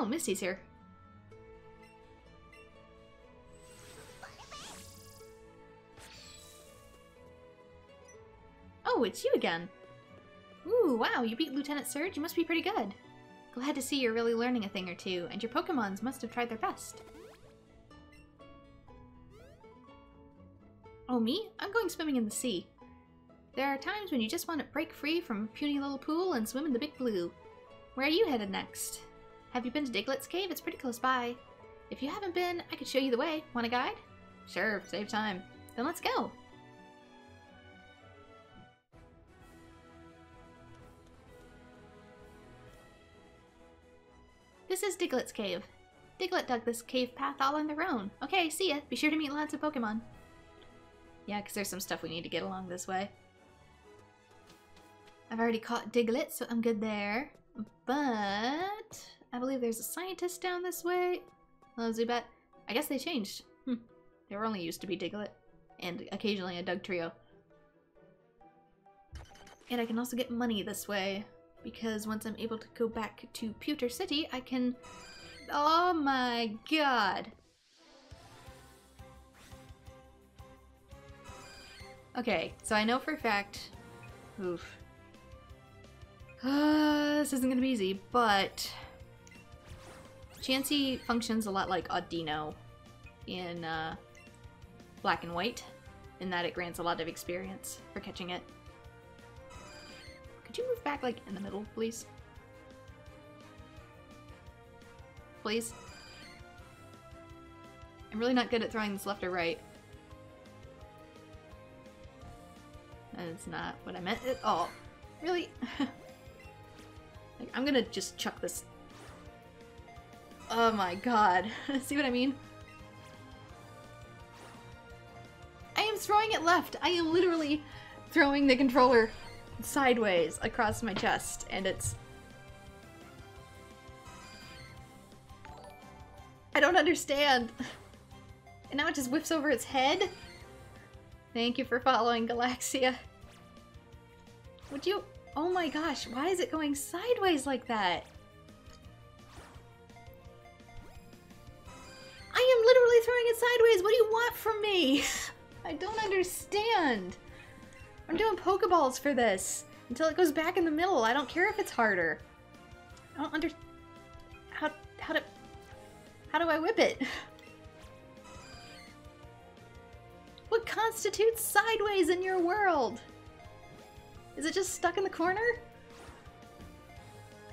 Oh, Misty's here. Oh, it's you again. Ooh, wow, you beat Lieutenant Surge? You must be pretty good. Glad to see you're really learning a thing or two, and your Pokémons must have tried their best. Oh, me? I'm going swimming in the sea. There are times when you just want to break free from a puny little pool and swim in the big blue. Where are you headed next? Have you been to Diglett's cave? It's pretty close by. If you haven't been, I could show you the way. Want a guide? Sure, save time. Then let's go. This is Diglett's cave. Diglett dug this cave path all on their own. Okay, see ya. Be sure to meet lots of Pokemon. Yeah, because there's some stuff we need to get along this way. I've already caught Diglett, so I'm good there. But I believe there's a scientist down this way. Oh, Zubat. I guess they changed. They were only used to be Diglett. And occasionally a Dugtrio. And I can also get money this way. Because once I'm able to go back to Pewter City, I can... Oh my god! Okay, so I know for a fact... Oof. This isn't gonna be easy, but... Chansey functions a lot like Audino in Black and White, in that it grants a lot of experience for catching it. Could you move back, like, in the middle, please? Please? I'm really not good at throwing this left or right. That's not what I meant at all. Really? Like, I'm gonna just chuck this. Oh my god. See what I mean? I am throwing it left! I am literally throwing the controller sideways across my chest, and it's... I don't understand. And now it just whips over its head? Thank you for following, Galaxia. Would you... Oh my gosh, why is it going sideways like that? I am literally throwing it sideways! What do you want from me? I don't understand. I'm doing Pokeballs for this. Until it goes back in the middle. I don't care if it's harder. I don't under... How do I whip it? What constitutes sideways in your world? Is it just stuck in the corner?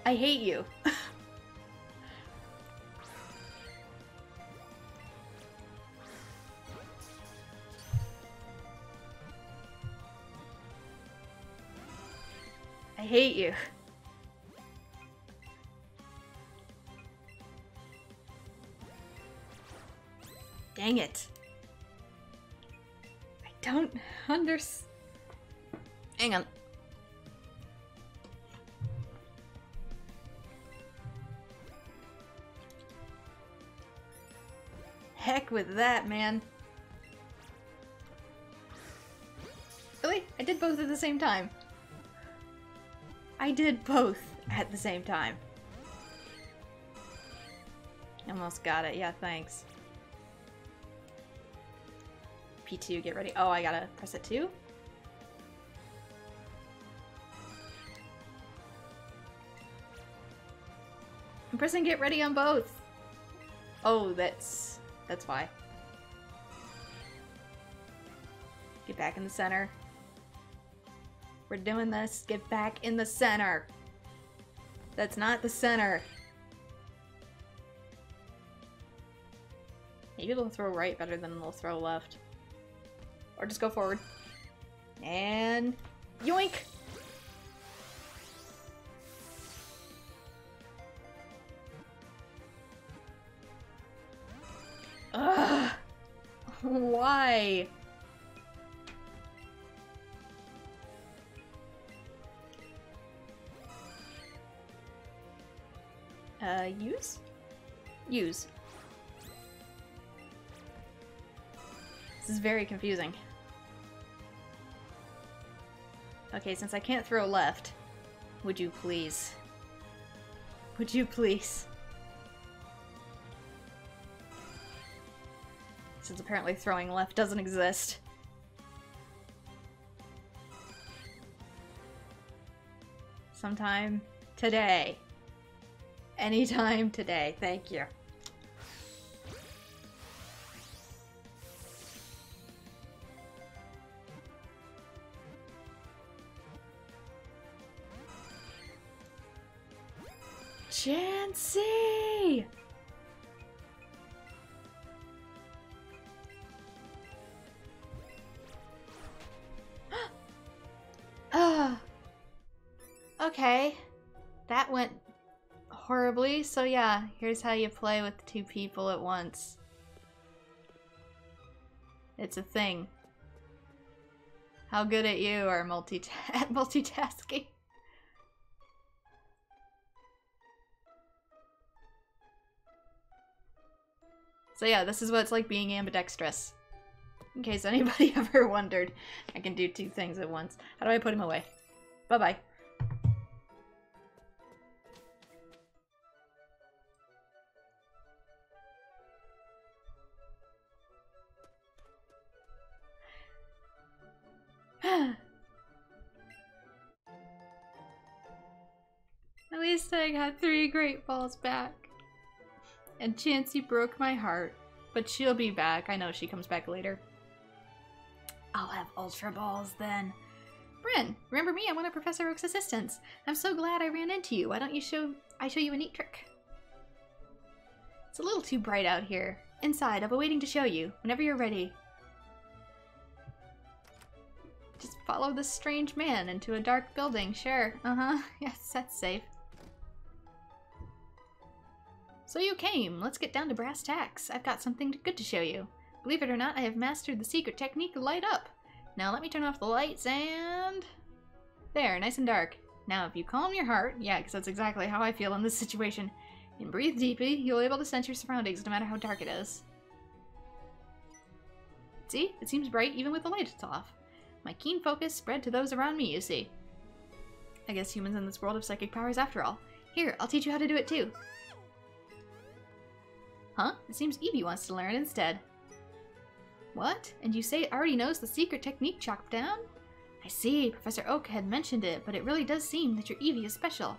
I hate you. I hate you. Dang it. I don't understand. Hang on. Heck with that, man. Really? I did both at the same time. I did both at the same time. Almost got it. Yeah, thanks. P2, get ready. Oh, I gotta press it too? I'm pressing get ready on both. Oh, that's why. Get back in the center. We're doing this. Get back in the center. That's not the center. Maybe they'll throw right better than they'll throw left. Or just go forward. And... yoink! Ugh! Why? Use? Use. This is very confusing. Okay, since I can't throw left, would you please? Would you please? Since apparently throwing left doesn't exist. Sometime today. Anytime today. Thank you. Chansey! Okay. That went horribly. So yeah, here's how you play with two people at once. It's a thing. How good at you are multitasking. So yeah, this is what it's like being ambidextrous. In case anybody ever wondered, I can do two things at once. How do I put him away? Bye-bye. At least I got 3 great balls back. And Chansey broke my heart. But she'll be back. I know she comes back later. I'll have Ultra Balls then. Bryn, remember me? I'm one of Professor Oak's assistants. I'm so glad I ran into you. Why don't you show you a neat trick? It's a little too bright out here. Inside, I'll be waiting to show you. Whenever you're ready. Just follow this strange man into a dark building. Sure. Uh-huh. Yes, that's safe. So you came. Let's get down to brass tacks. I've got something good to show you. Believe it or not, I have mastered the secret technique Light Up. Now let me turn off the lights and... There, nice and dark. Now if you calm your heart, yeah, because that's exactly how I feel in this situation, and breathe deeply, you'll be able to sense your surroundings no matter how dark it is. See? It seems bright even with the lights off. My keen focus spread to those around me, you see. I guess humans in this world have psychic powers after all. Here, I'll teach you how to do it too. Huh? It seems Eevee wants to learn instead. What? And you say it already knows the secret technique chopped down? I see, Professor Oak had mentioned it, but it really does seem that your Eevee is special.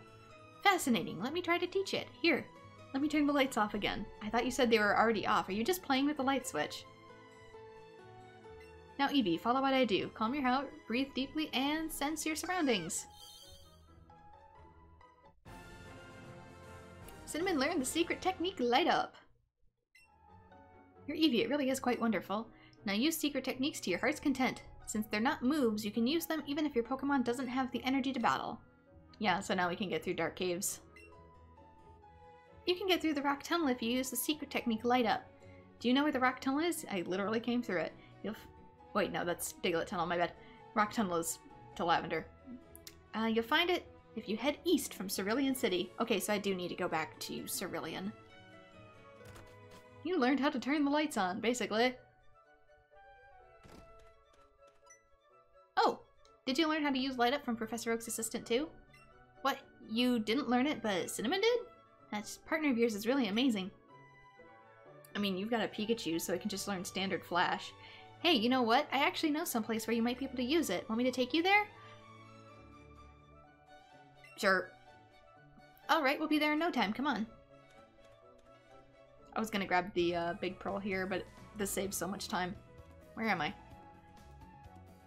Fascinating, let me try to teach it. Here, let me turn the lights off again. I thought you said they were already off. Are you just playing with the light switch? Now Eevee, follow what I do. Calm your heart, breathe deeply, and sense your surroundings. Cinnamon learned the secret technique Light Up. Your Eevee, it really is quite wonderful. Now use secret techniques to your heart's content. Since they're not moves, you can use them even if your Pokemon doesn't have the energy to battle. Yeah, so now we can get through dark caves. You can get through the rock tunnel if you use the secret technique Light Up. Do you know where the rock tunnel is? I literally came through it. Wait, no, that's Diglett Tunnel, my bad. Rock tunnel is to Lavender. You'll find it if you head east from Cerulean City. Okay, so I do need to go back to Cerulean. You learned how to turn the lights on, basically. Oh! Did you learn how to use Light Up from Professor Oak's assistant too? What? You didn't learn it, but Cinnamon did? That partner of yours is really amazing. I mean, you've got a Pikachu, so it can just learn standard Flash. Hey, you know what? I actually know someplace where you might be able to use it. Want me to take you there? Sure. Alright, we'll be there in no time. Come on. I was gonna grab the big pearl here, but this saves so much time. Where am I?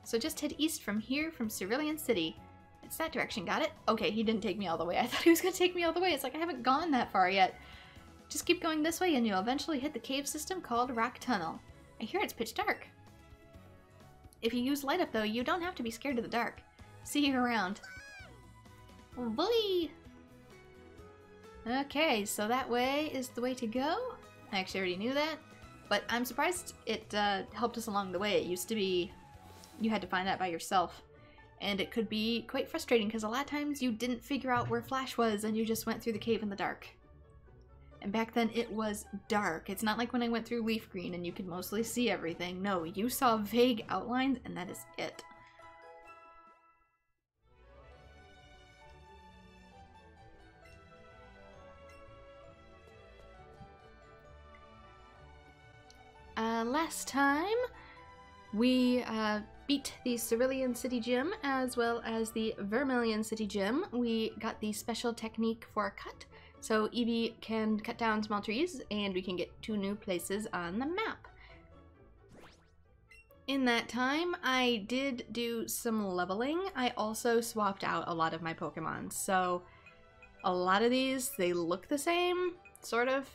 So just head east from here, from Cerulean City. It's that direction, got it? Okay, he didn't take me all the way. I thought he was gonna take me all the way. It's like I haven't gone that far yet. Just keep going this way and you'll eventually hit the cave system called Rock Tunnel. I hear it's pitch dark. If you use Light Up though, you don't have to be scared of the dark. See you around. Oh boy! Okay, so that way is the way to go. I actually already knew that, but I'm surprised it helped us along the way. It used to be you had to find that by yourself, and it could be quite frustrating because a lot of times you didn't figure out where Flash was and you just went through the cave in the dark. And back then it was dark. It's not like when I went through Leaf Green and you could mostly see everything. No, you saw vague outlines and that is it. last time we beat the Cerulean City Gym as well as the Vermilion City Gym. We got the special technique for a cut, so Eevee can cut down small trees and we can get 2 new places on the map. In that time, I did do some leveling. I also swapped out a lot of my Pokemon, so a lot of these, they look the same, sort of.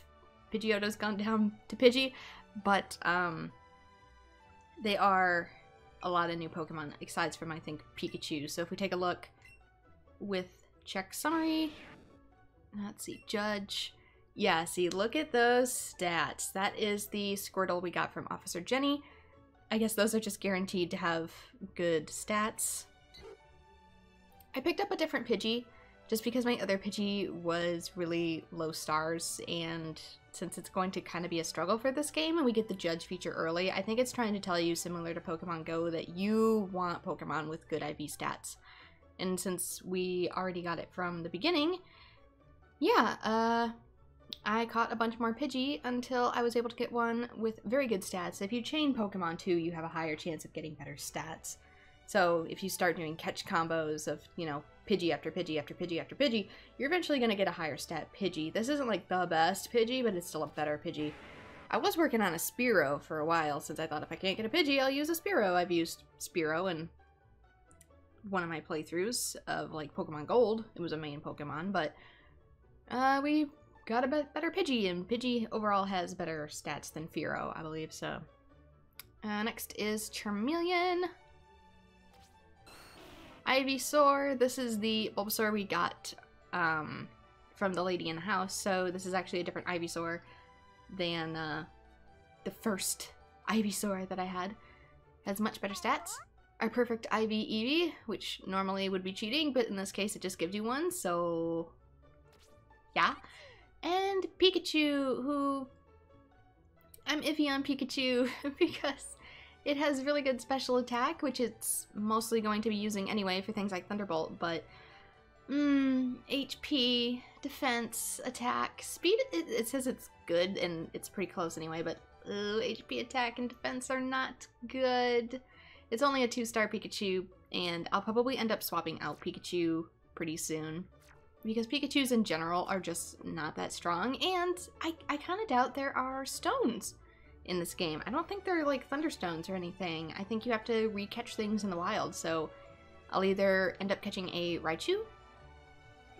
Pidgeotto's gone down to Pidgey, but they are a lot of new Pokemon, aside from, I think, Pikachu. So if we take a look with check summary, let's see, judge. Yeah, see, look at those stats. That is the Squirtle we got from Officer Jenny. I guess those are just guaranteed to have good stats. I picked up a different Pidgey just because my other Pidgey was really low stars, and since it's going to kind of be a struggle for this game and we get the judge feature early, I think it's trying to tell you, similar to Pokemon Go, that you want Pokemon with good IV stats. And since we already got it from the beginning, yeah, I caught a bunch more Pidgey until I was able to get one with very good stats. If you chain Pokemon too, you have a higher chance of getting better stats. So if you start doing catch combos of, you know, Pidgey after Pidgey after Pidgey after Pidgey, you're eventually going to get a higher stat Pidgey. This isn't like the best Pidgey, but it's still a better Pidgey. I was working on a Spearow for a while, since I thought if I can't get a Pidgey, I'll use a Spearow. I've used Spearow in one of my playthroughs of, like, Pokemon Gold. It was a main Pokemon, but we got a better Pidgey, and Pidgey overall has better stats than Fearow, I believe, so. Next is Charmeleon. Ivysaur. This is the Bulbasaur we got from the lady in the house, so this is actually a different Ivysaur than the first Ivysaur that I had. Has much better stats. Our perfect IV Eevee, which normally would be cheating, but in this case it just gives you one, so yeah. And Pikachu, who I'm iffy on Pikachu because it has really good special attack, which it's mostly going to be using anyway for things like Thunderbolt, but HP, defense, attack, speed, it says it's good, and it's pretty close anyway, but HP, attack, and defense are not good. It's only a 2-star Pikachu, and I'll probably end up swapping out Pikachu pretty soon, because Pikachus in general are just not that strong, and I kind of doubt there are stones in this game. I don't think they're like Thunderstones or anything. I think you have to re-catch things in the wild, so I'll either end up catching a Raichu,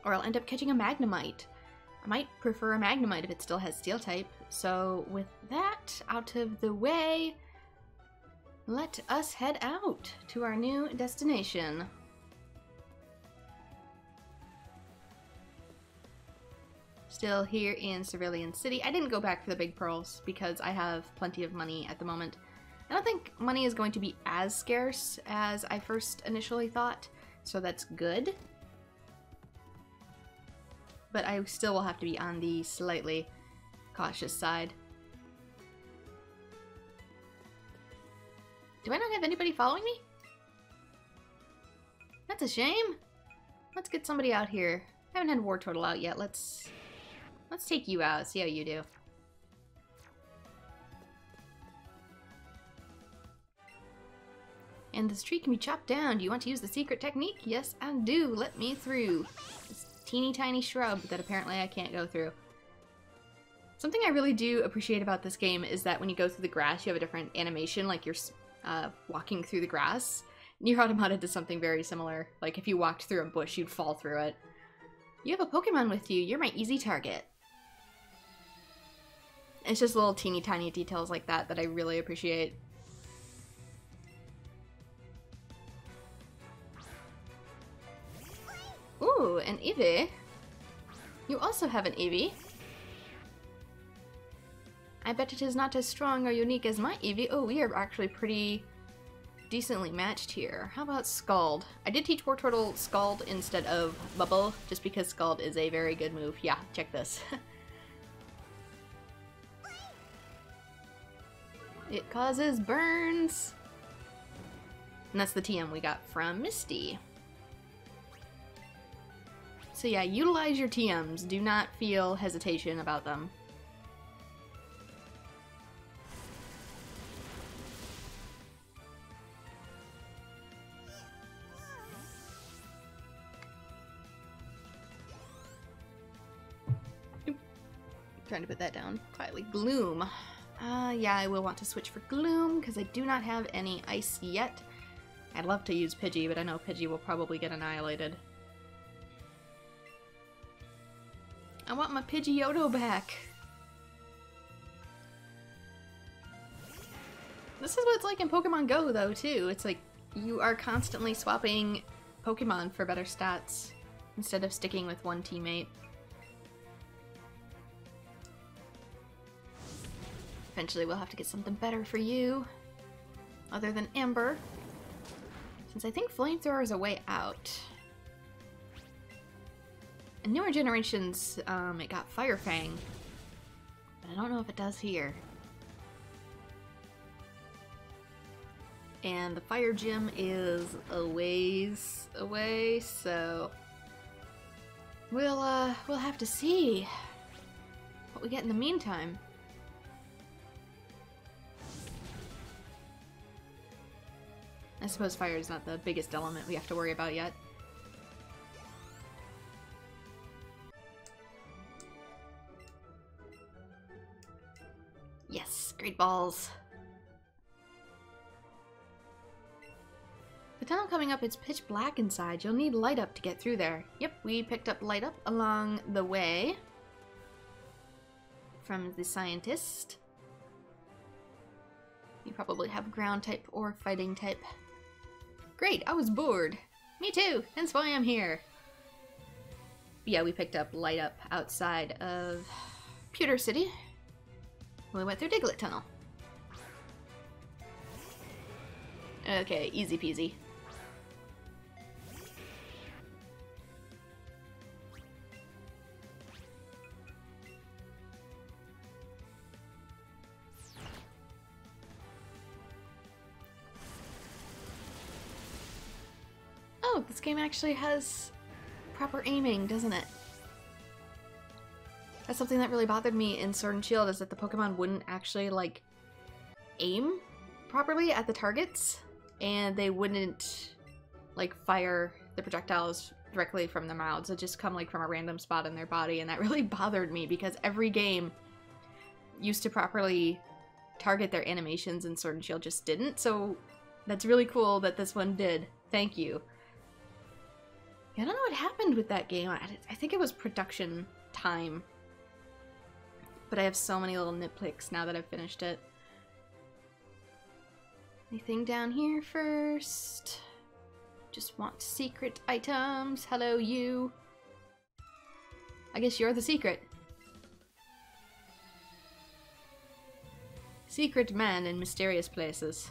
or I'll end up catching a Magnemite. I might prefer a Magnemite if it still has Steel type. So with that out of the way, let us head out to our new destination. Still here in Cerulean City. I didn't go back for the big pearls because I have plenty of money at the moment. I don't think money is going to be as scarce as I first initially thought, so that's good. But I still will have to be on the slightly cautious side. Do I not have anybody following me? That's a shame. Let's get somebody out here. I haven't had War Turtle out yet. Let's take you out, see how you do. And this tree can be chopped down. Do you want to use the secret technique? Yes, I do. Let me through. This teeny tiny shrub that apparently I can't go through. Something I really do appreciate about this game is that when you go through the grass, you have a different animation, like you're walking through the grass. Nier Automata does something very similar. Like if you walked through a bush, you'd fall through it. You have a Pokemon with you. You're my easy target. It's just little teeny tiny details like that that I really appreciate. Ooh, an Eevee. You also have an Eevee. I bet it is not as strong or unique as my Eevee. Oh, we are actually pretty decently matched here. How about Scald? I did teach War Turtle Scald instead of Bubble, just because Scald is a very good move. Yeah, check this. It causes burns. And that's the TM we got from Misty. So yeah, utilize your TMs. Do not feel hesitation about them. Trying to put that down quietly. Gloom. Yeah, I will want to switch for Gloom, because I do not have any ice yet. I'd love to use Pidgey, but I know Pidgey will probably get annihilated. I want my Pidgeotto back! This is what it's like in Pokemon Go, though, too. It's like, you are constantly swapping Pokemon for better stats, instead of sticking with one teammate. Eventually we'll have to get something better for you, other than Ember, since I think Flamethrower is a way out. In newer generations, it got Fire Fang, but I don't know if it does here. And the Fire Gym is a ways away, so we'll have to see what we get in the meantime. I suppose fire is not the biggest element we have to worry about yet. Yes, great balls. The tunnel coming up, it's pitch black inside. You'll need light up to get through there. Yep, we picked up light up along the way from the scientist. You probably have ground type or fighting type. Great, I was bored. Me too, hence why I'm here. Yeah, we picked up light up outside of Pewter City. We went through Diglett Tunnel. Okay, easy peasy. Oh, this game actually has proper aiming, doesn't it? That's something that really bothered me in Sword and Shield, is that the Pokemon wouldn't actually, like, aim properly at the targets, and they wouldn't, like, fire the projectiles directly from their mouths. It'd just come, like, from a random spot in their body, and that really bothered me, because every game used to properly target their animations, and Sword and Shield just didn't, so that's really cool that this one did. Thank you. I don't know what happened with that game. I think it was production time. But I have so many little nitpicks now that I've finished it. Anything down here first? Just want secret items. Hello, you. I guess you're the secret. Secret man in mysterious places.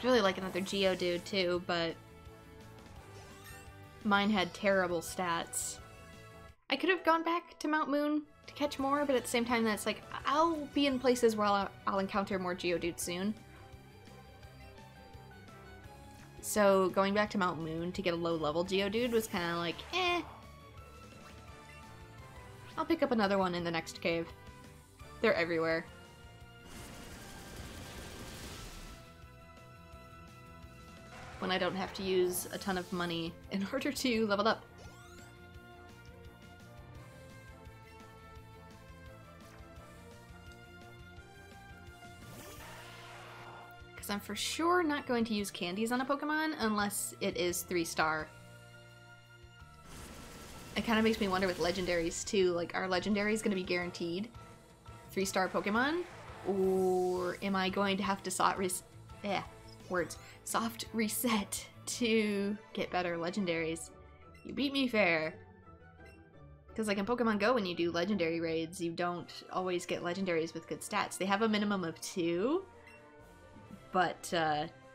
I'd really like another Geodude too, but mine had terrible stats. I could have gone back to Mount Moon to catch more, but at the same time that's like, I'll be in places where I'll encounter more Geodude soon. So going back to Mount Moon to get a low level Geodude was kind of like, eh. I'll pick up another one in the next cave. They're everywhere. When I don't have to use a ton of money in order to level up. Because I'm for sure not going to use candies on a Pokemon unless it is 3-star. It kind of makes me wonder with legendaries too, like are legendaries going to be guaranteed 3-star Pokemon? Or am I going to have to soft reset to get better legendaries? You beat me fair. Because like in Pokemon Go, when you do legendary raids, you don't always get legendaries with good stats. They have a minimum of 2, but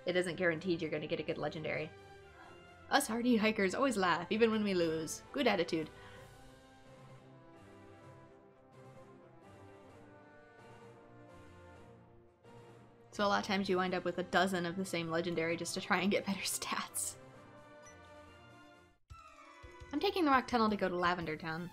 it isn't guaranteed you're going to get a good legendary. Us hardy hikers always laugh, even when we lose. Good attitude. So a lot of times you wind up with a dozen of the same legendary just to try and get better stats. I'm taking the rock tunnel to go to Lavender Town.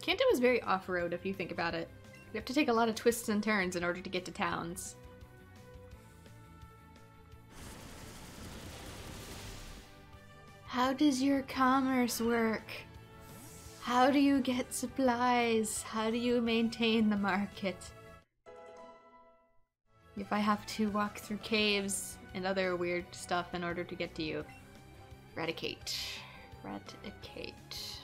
Kanto is very off-road if you think about it. You have to take a lot of twists and turns in order to get to towns. How does your commerce work? How do you get supplies? How do you maintain the market? If I have to walk through caves and other weird stuff in order to get to you. Eradicate. Eradicate.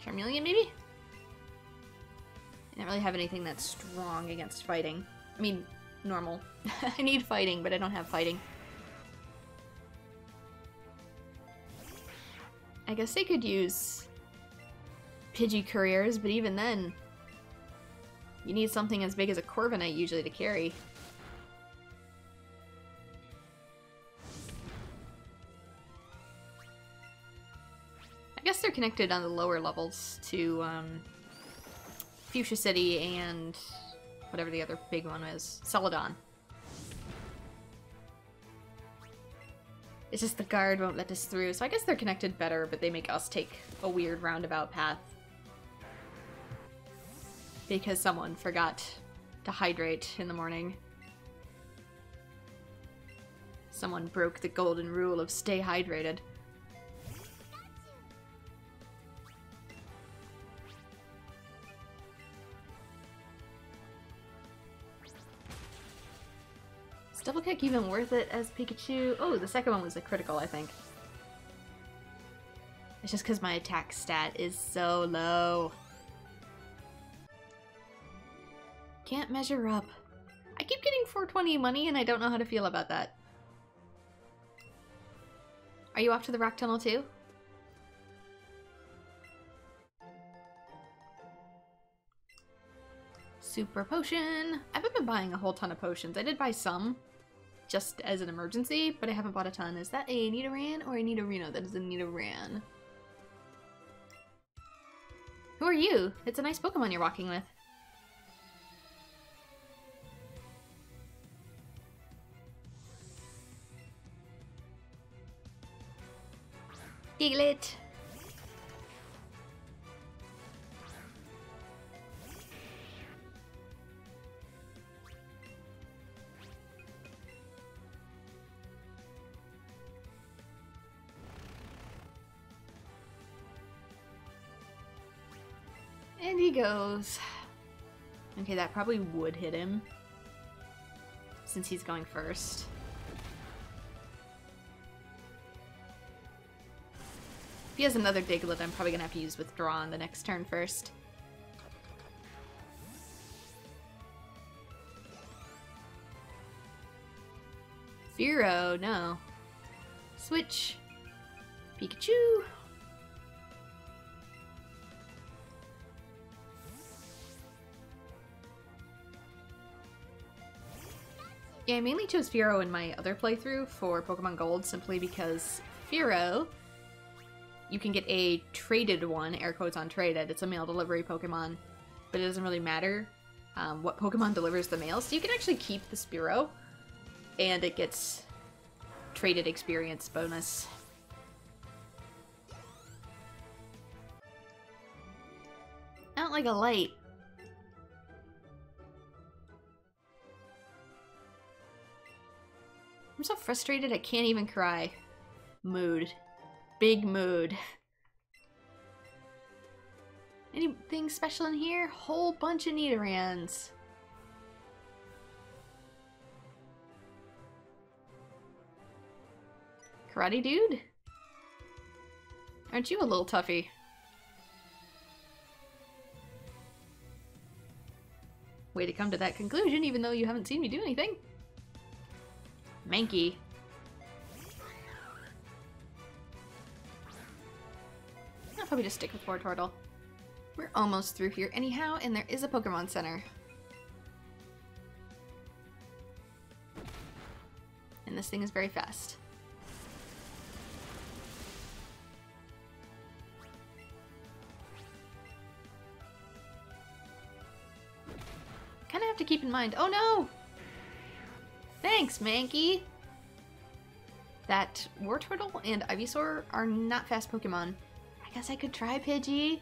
Charmeleon, maybe? I don't really have anything that's strong against fighting. I mean, normal. I need fighting, but I don't have fighting. I guess they could use Pidgey Couriers, but even then, you need something as big as a Corviknight usually to carry. I guess they're connected on the lower levels to Fuchsia City and whatever the other big one is, Celadon. It's just the guard won't let us through, so I guess they're connected better, but they make us take a weird roundabout path. Because someone forgot to hydrate in the morning. Someone broke the golden rule of stay hydrated. Is Double Kick even worth it as Pikachu? Oh, the second one was a critical, I think. It's just because my attack stat is so low. Can't measure up. I keep getting 420 money and I don't know how to feel about that. Are you off to the rock tunnel too? Super potion! I haven't been buying a whole ton of potions. I did buy some, just as an emergency, but I haven't bought a ton. Is that a Nidoran or a Nidorino? That is a Nidoran. Who are you? It's a nice Pokemon you're walking with. Diglett! And he goes. Okay, that probably would hit him, since he's going first. If he has another Diglett, I'm probably gonna have to use Withdraw on the next turn first. Fearow, no. Switch. Pikachu. Yeah, I mainly chose Fearow in my other playthrough for Pokemon Gold simply because Fearow, you can get a traded one, air quotes on traded. It's a mail delivery Pokemon, but it doesn't really matter what Pokemon delivers the mail. So you can actually keep the Spearow, and it gets traded experience bonus. I don't like a light. I'm so frustrated I can't even cry. Mood. Big mood. Anything special in here? Whole bunch of Nidorans. Karate dude? Aren't you a little toughie? Way to come to that conclusion even though you haven't seen me do anything. Mankey. I'll probably just stick with Wartortle. We're almost through here anyhow, and there is a Pokemon Center. And this thing is very fast. Kind of have to keep in mind. Oh no! Thanks, Mankey! That Wartortle and Ivysaur are not fast Pokemon. I guess I could try Pidgey.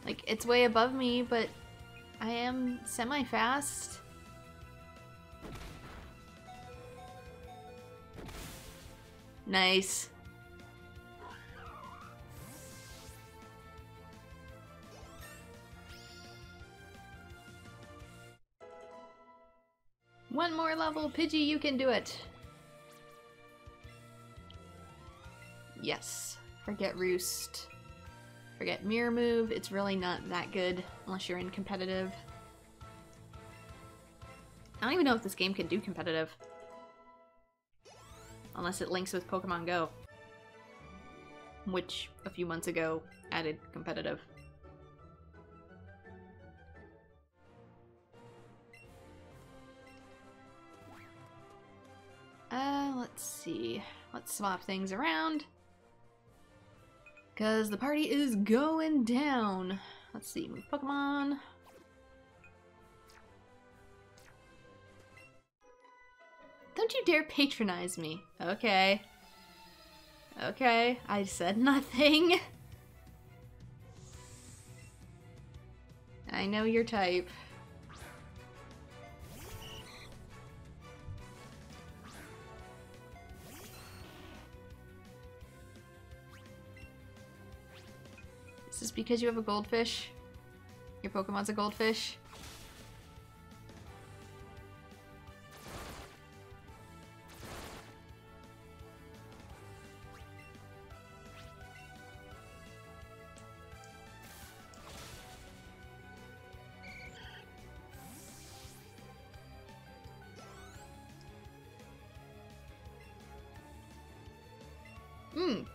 Like, it's way above me, but I am semi-fast. Nice. One more level, Pidgey, you can do it. Yes. Forget Roost. Forget Mirror Move. It's really not that good unless you're in competitive. I don't even know if this game can do competitive. Unless it links with Pokemon Go. Which, a few months ago, added competitive. Let's see. Let's swap things around. Because the party is going down. Let's see, move Pokemon. Don't you dare patronize me. Okay. Okay, I said nothing. I know your type. Is this because you have a goldfish? Your Pokemon's a goldfish?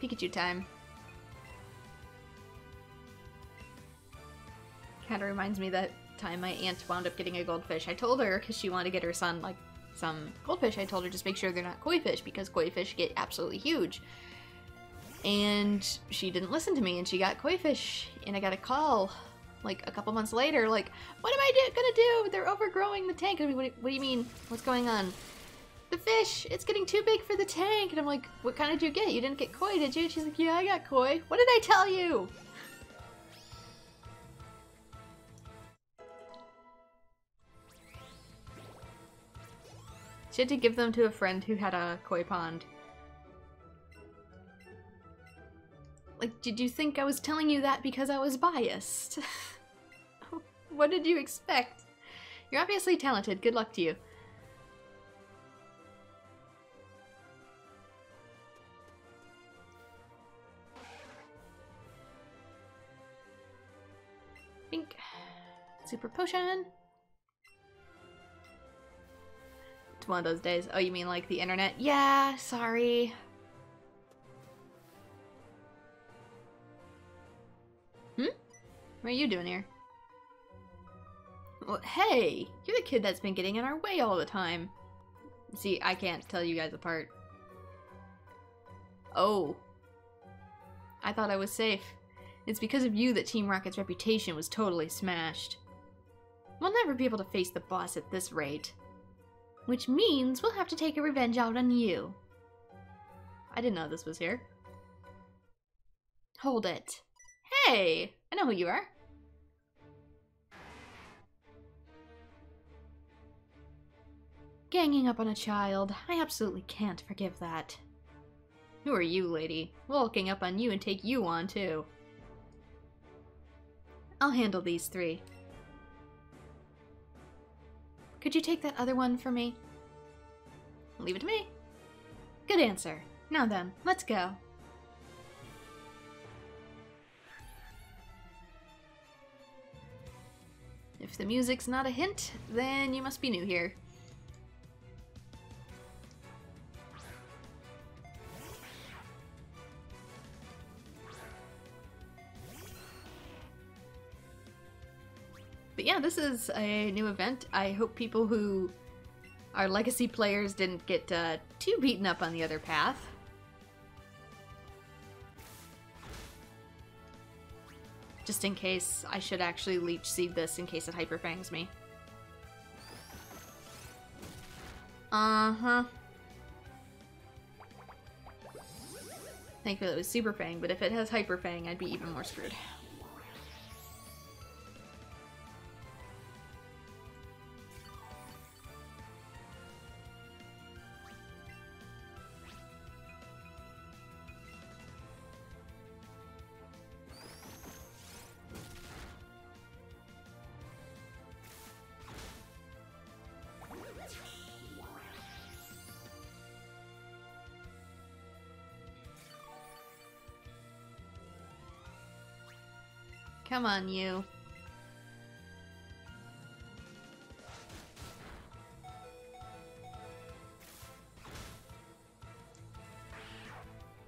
Pikachu time. Kind of reminds me that time my aunt wound up getting a goldfish. I told her, because she wanted to get her son, like, some goldfish, I told her just make sure they're not koi fish, because koi fish get absolutely huge. And she didn't listen to me, and she got koi fish, and I got a call, like, a couple months later, like, what am I gonna do? They're overgrowing the tank. I mean, what do you mean? What's going on? The fish! It's getting too big for the tank! And I'm like, what kind did you get? You didn't get koi, did you? And she's like, yeah, I got koi. What did I tell you? She had to give them to a friend who had a koi pond. Like, did you think I was telling you that because I was biased? What did you expect? You're obviously talented. Good luck to you. Pink. Super potion. It's one of those days. Oh, you mean like the internet? Yeah, sorry. What are you doing here? Well, hey! You're the kid that's been getting in our way all the time. See, I can't tell you guys apart. Oh. I thought I was safe. It's because of you that Team Rocket's reputation was totally smashed. We'll never be able to face the boss at this rate. Which means we'll have to take a revenge out on you. I didn't know this was here. Hold it. Hey! I know who you are. Ganging up on a child. I absolutely can't forgive that. Who are you, lady? We'll gang up on you and take you on, too. I'll handle these three. Could you take that other one for me? Leave it to me. Good answer. Now then, let's go. If the music's not a hint, then you must be new here. But yeah, this is a new event. I hope people who are legacy players didn't get too beaten up on the other path. Just in case, I should actually Leech Seed this in case it Hyper Fangs me. Uh-huh. Thankfully it was Super Fang, but if it has Hyper Fang, I'd be even more screwed. Come on, you.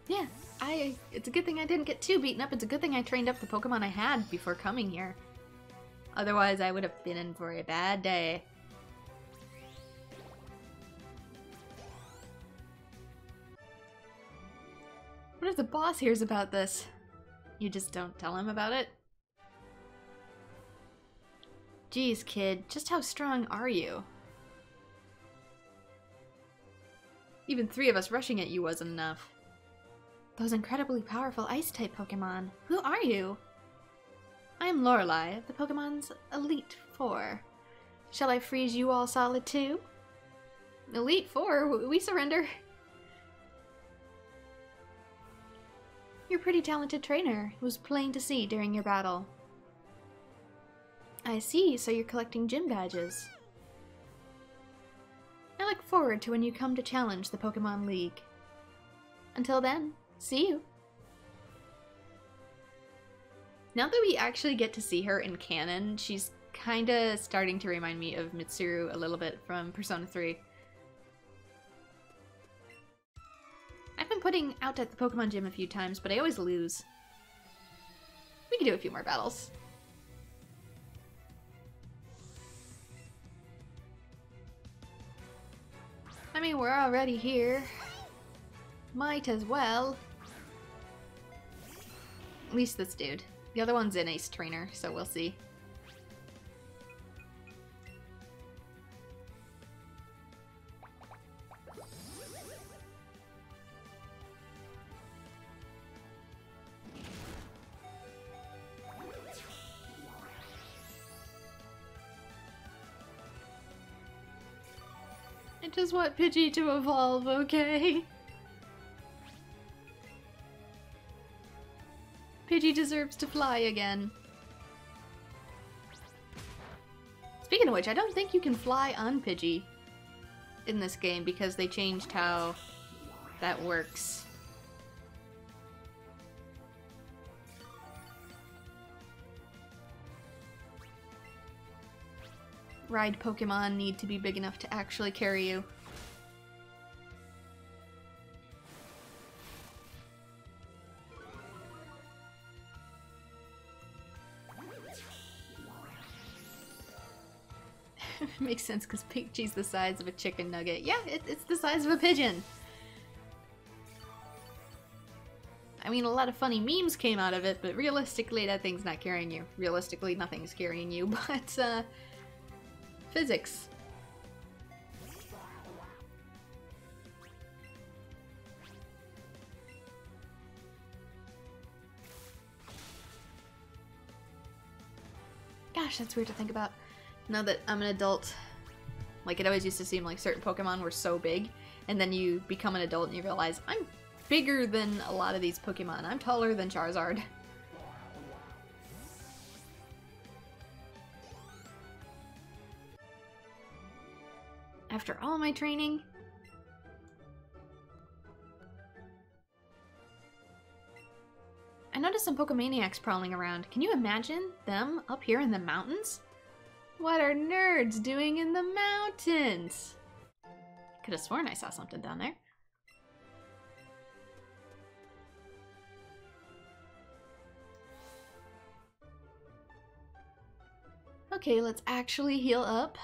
Yeah, it's a good thing I didn't get too beaten up. It's a good thing I trained up the Pokemon I had before coming here. Otherwise, I would have been in for a bad day. What if the boss hears about this? You just don't tell him about it? Geez, kid, just how strong are you? Even 3 of us rushing at you wasn't enough. Those incredibly powerful Ice-type Pokemon. Who are you? I am Lorelei, the Pokemon's Elite Four. Shall I freeze you all solid too? Elite Four? We surrender. You're a pretty talented trainer. It was plain to see during your battle. I see, so you're collecting gym badges. I look forward to when you come to challenge the Pokemon League. Until then, see you. Now that we actually get to see her in canon, she's kinda starting to remind me of Mitsuru a little bit from Persona 3. I've been putting out at the Pokemon Gym a few times, but I always lose. We can do a few more battles. I mean, we're already here. Might as well. At least this dude. The other one's an ace trainer, so we'll see. I just want Pidgey to evolve, okay? Pidgey deserves to fly again. Speaking of which, I don't think you can fly on Pidgey in this game because they changed how that works. Ride Pokemon need to be big enough to actually carry you. Makes sense because Pidgey's the size of a chicken nugget. Yeah, it's the size of a pigeon. I mean, a lot of funny memes came out of it, but realistically that thing's not carrying you. Realistically, nothing's carrying you, but physics. Gosh, that's weird to think about. Now that I'm an adult, like it always used to seem like certain Pokemon were so big, and then you become an adult and you realize, I'm bigger than a lot of these Pokemon. I'm taller than Charizard. After all my training? I noticed some Pokemaniacs prowling around. Can you imagine them up here in the mountains? What are nerds doing in the mountains? Could have sworn I saw something down there. Okay, let's actually heal up.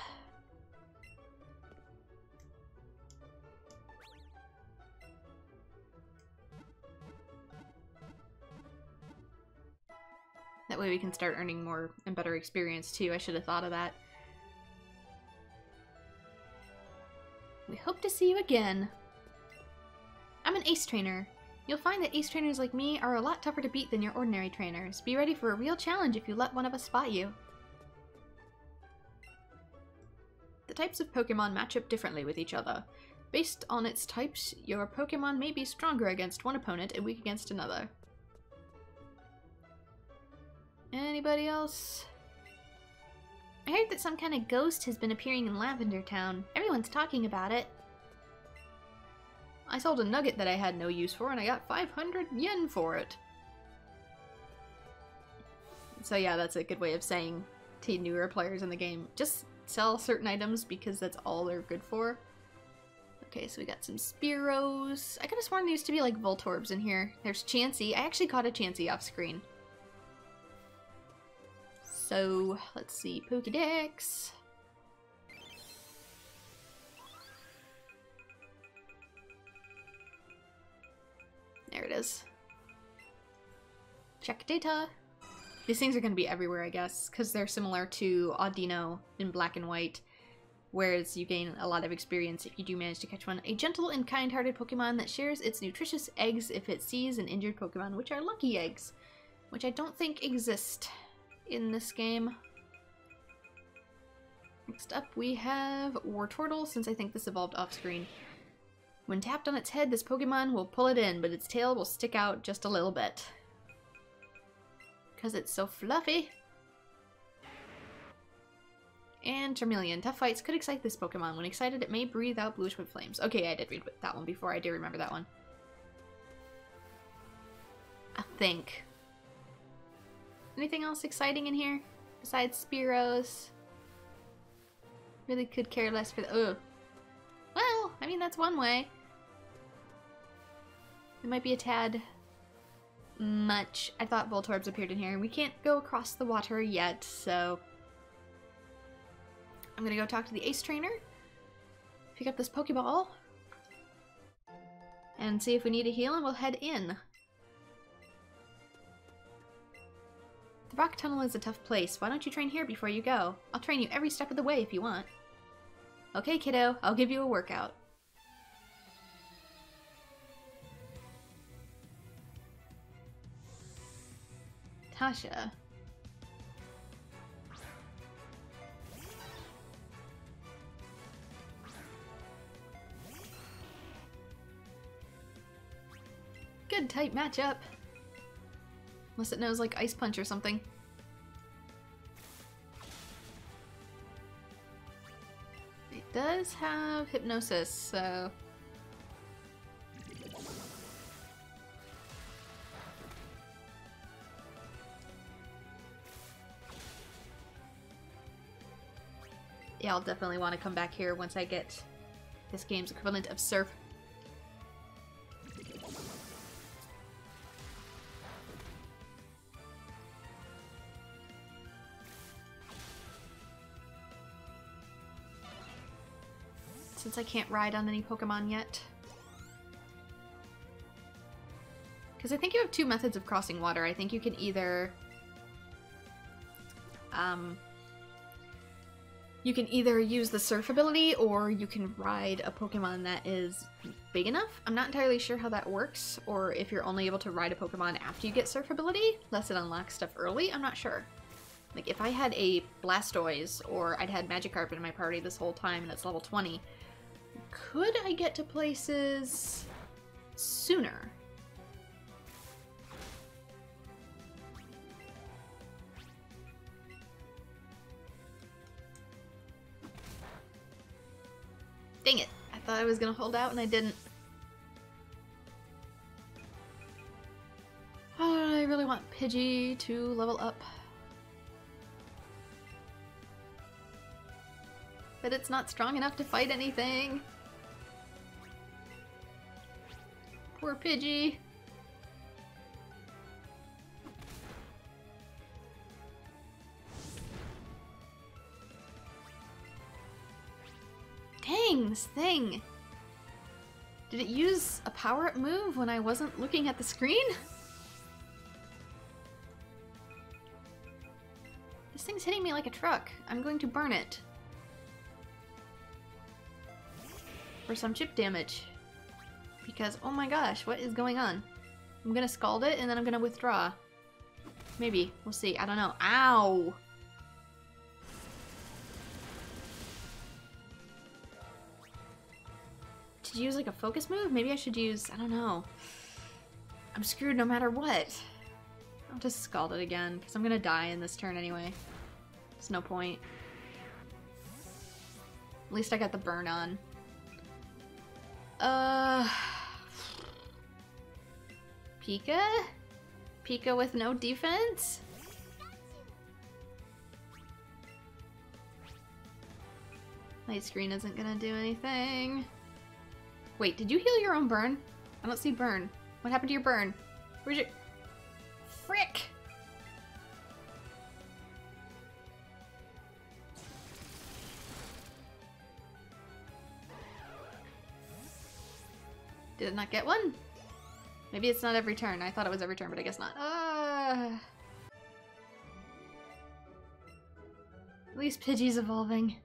That way we can start earning more and better experience too. I should have thought of that. We hope to see you again. I'm an ace trainer. You'll find that ace trainers like me are a lot tougher to beat than your ordinary trainers. Be ready for a real challenge if you let one of us spot you. The types of Pokemon match up differently with each other. Based on its types, your Pokemon may be stronger against one opponent and weak against another. Anybody else? I heard that some kind of ghost has been appearing in Lavender Town. Everyone's talking about it. I sold a nugget that I had no use for and I got 500 yen for it. So yeah, that's a good way of saying to newer players in the game, just sell certain items because that's all they're good for. Okay, so we got some Spearows. I could have sworn there used to be like Voltorbs in here. There's Chansey. I actually caught a Chansey off screen. So, let's see, Pokédex. There it is. Check data. These things are going to be everywhere, I guess, because they're similar to Audino in Black and White, whereas you gain a lot of experience if you do manage to catch one. A gentle and kind-hearted Pokemon that shares its nutritious eggs if it sees an injured Pokemon, which are lucky eggs, which I don't think exist in this game. Next up we have Wartortle, since I think this evolved off-screen. When tapped on its head, this Pokemon will pull it in, but its tail will stick out just a little bit. Because it's so fluffy. And Charmeleon. Tough fights could excite this Pokemon. When excited, it may breathe out bluish wood flames. Okay, I did read that one before. I do remember that one. I think. Anything else exciting in here? Besides Spearows? Really could care less for the... Ugh. Well, I mean, that's one way. It might be a tad much. I thought Voltorbs appeared in here. We can't go across the water yet, so... I'm gonna go talk to the Ace Trainer. Pick up this Pokeball. And see if we need a heal, and we'll head in. The rock tunnel is a tough place. Why don't you train here before you go? I'll train you every step of the way if you want. Okay, kiddo. I'll give you a workout. Tasha. Good type matchup. Unless it knows like Ice Punch or something. It does have Hypnosis, so... Yeah, I'll definitely want to come back here once I get this game's equivalent of Surf. Since I can't ride on any Pokemon yet. Because I think you have two methods of crossing water. I think you can either... you can either use the Surf ability, or you can ride a Pokemon that is big enough. I'm not entirely sure how that works, or if you're only able to ride a Pokemon after you get Surf ability, unless it unlocks stuff early. I'm not sure. Like, if I had a Blastoise, or I'd had Magikarp in my party this whole time and it's level 20, could I get to places sooner? Dang it! I thought I was gonna hold out and I didn't. Oh, I really want Pidgey to level up. But it's not strong enough to fight anything. Poor Pidgey. Dang, this thing! Did it use a power-up move when I wasn't looking at the screen? This thing's hitting me like a truck. I'm going to burn it. For some chip damage. Because, oh my gosh, what is going on? I'm gonna scald it and then I'm gonna withdraw. Maybe. We'll see. I don't know. Ow! Did you use like a focus move? Maybe I should use... I don't know. I'm screwed no matter what. I'll just scald it again, because I'm gonna die in this turn anyway. There's no point. At least I got the burn on. Pika? Pika with no defense? Light screen isn't gonna do anything. Wait, did you heal your own burn? I don't see burn. What happened to your burn? Where's your... Frick! Did it not get one? Maybe it's not every turn. I thought it was every turn, but I guess not. At least Pidgey's evolving.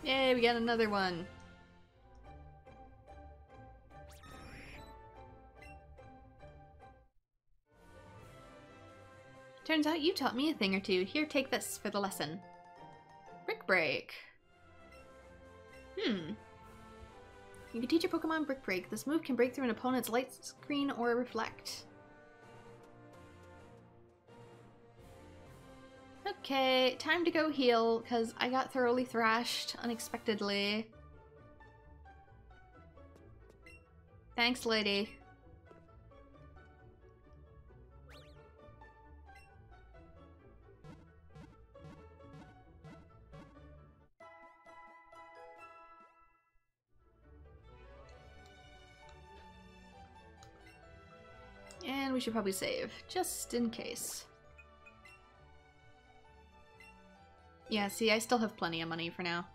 Yay, we got another one. Turns out you taught me a thing or two. Here, take this for the lesson. Brick Break. You can teach your Pokemon Brick Break. This move can break through an opponent's light screen or reflect. Okay, time to go heal, because I got thoroughly thrashed unexpectedly. Thanks, lady. And we should probably save, just in case. Yeah, see, I still have plenty of money for now.